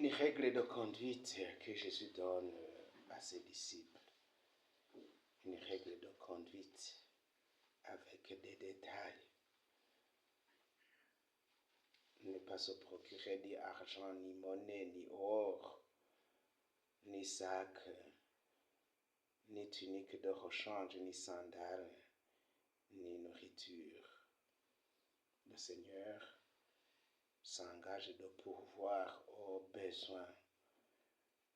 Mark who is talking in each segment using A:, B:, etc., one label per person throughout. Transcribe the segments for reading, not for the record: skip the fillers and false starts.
A: une règle de conduite que Jésus donne à ses disciples. Une règle de conduite avec des détails. Ne pas se procurer ni argent, ni monnaie, ni or, ni sac, ni tunique de rechange, ni sandales, ni nourriture. Le Seigneur s'engage de pourvoir aux besoins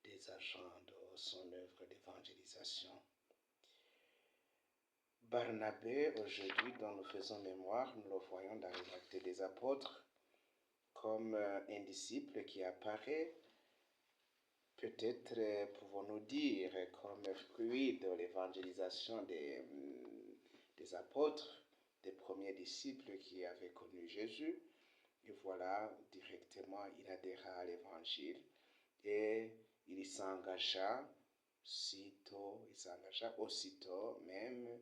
A: des agents de son œuvre d'évangélisation. Barnabé, aujourd'hui, dont nous faisons mémoire, nous le voyons dans les Actes des Apôtres, comme un disciple qui apparaît, peut-être pouvons-nous dire, comme fruit de l'évangélisation des apôtres, des premiers disciples qui avaient connu Jésus. Et voilà, directement, il adhéra à l'évangile et il s'engagea aussitôt même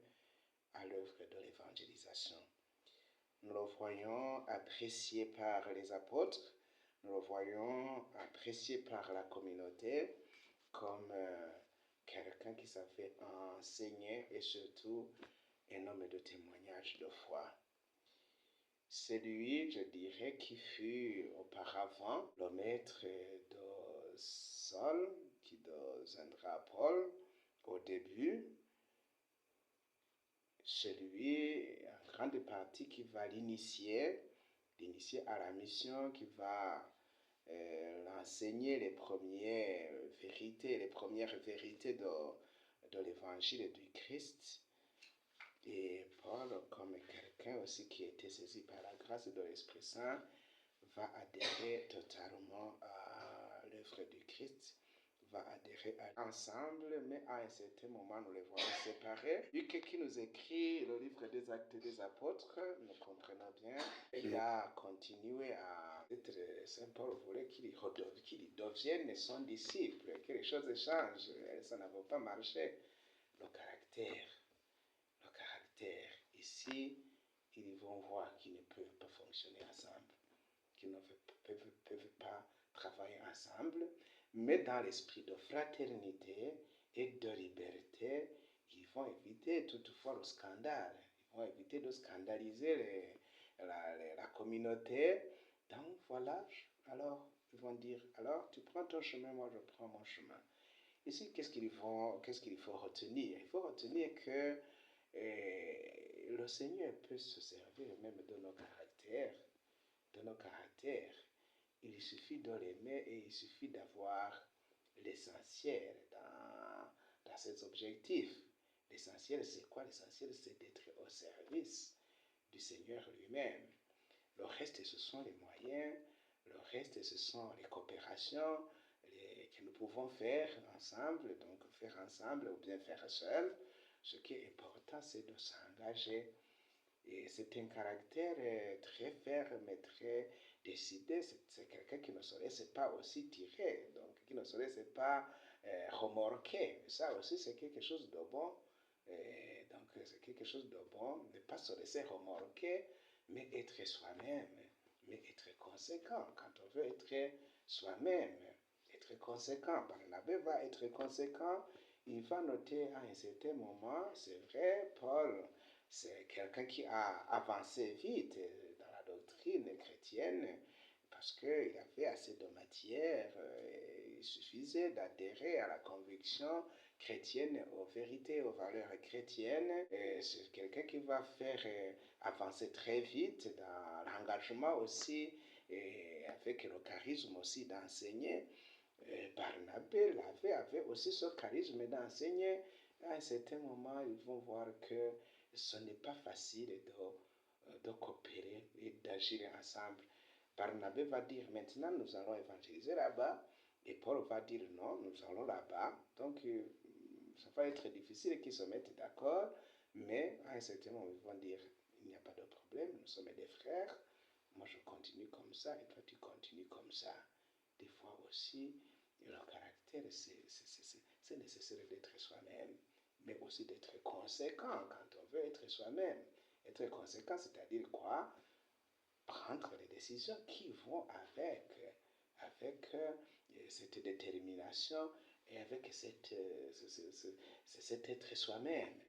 A: à l'œuvre de l'évangélisation. Nous le voyons apprécié par les apôtres, nous le voyons apprécié par la communauté comme quelqu'un qui savait enseigner et surtout un homme de témoignage de foi. C'est lui, je dirais, qui fut auparavant le maître de Saul, qui deviendra Paul au début. C'est lui, en grande partie, qui va l'initier à la mission, qui va l'enseigner les premières vérités de l'évangile du Christ. Et Paul, comme quelqu'un aussi qui était saisi par la grâce de l'Esprit Saint, va adhérer totalement à l'œuvre du Christ, va adhérer ensemble, mais à un certain moment, nous les voyons séparés. Luc qui nous écrit le livre des Actes des Apôtres, nous comprenons bien, il a continué à être, Saint Paul voulait qu'il devienne son disciple, que les choses changent, ça n'avait pas marché. Le caractère. Ici, ils vont voir qu'ils ne peuvent pas fonctionner ensemble, qu'ils ne peuvent pas travailler ensemble, mais dans l'esprit de fraternité et de liberté, ils vont éviter toutefois le scandale. Ils vont éviter de scandaliser la communauté. Donc voilà, alors ils vont dire, alors tu prends ton chemin, moi je prends mon chemin. Ici, qu'est-ce qu'il faut retenir? Il faut retenir que le Seigneur peut se servir même de nos caractères. Il suffit de l'aimer et il suffit d'avoir l'essentiel dans ces objectifs. L'essentiel, c'est quoi? L'essentiel, c'est d'être au service du Seigneur lui-même. Le reste, ce sont les moyens, le reste, ce sont les coopérations que nous pouvons faire ensemble, ou bien faire seul. Ce qui est important, c'est de s'engager. Et c'est un caractère très ferme, très décidé. C'est quelqu'un qui ne se laisse pas aussi tirer, donc qui ne se laisse pas remorquer. Ça aussi, c'est quelque chose de bon. Donc, c'est quelque chose de bon, ne pas se laisser remorquer, mais être soi-même, mais être conséquent. Quand on veut être soi-même, être conséquent. Barnabé va être conséquent. Il va noter à un certain moment, c'est vrai, Paul, c'est quelqu'un qui a avancé vite dans la doctrine chrétienne parce qu'il avait assez de matière. Il suffisait d'adhérer à la conviction chrétienne, aux vérités, aux valeurs chrétiennes. C'est quelqu'un qui va faire avancer très vite dans l'engagement aussi et avec le charisme aussi d'enseigner. Barnabé avait aussi ce charisme d'enseigner. À un certain moment, ils vont voir que ce n'est pas facile de coopérer et d'agir ensemble. Barnabé va dire, maintenant nous allons évangéliser là-bas, et Paul va dire, non, nous allons là-bas. Donc, ça va être difficile qu'ils se mettent d'accord, mais à un certain moment, ils vont dire, il n'y a pas de problème, nous sommes des frères, moi je continue comme ça, et toi tu continues comme ça. Des fois aussi, le caractère, c'est nécessaire d'être soi-même, mais aussi d'être conséquent quand on veut être soi-même. Être conséquent, c'est-à-dire quoi? Prendre les décisions qui vont avec cette détermination et avec cet être soi-même.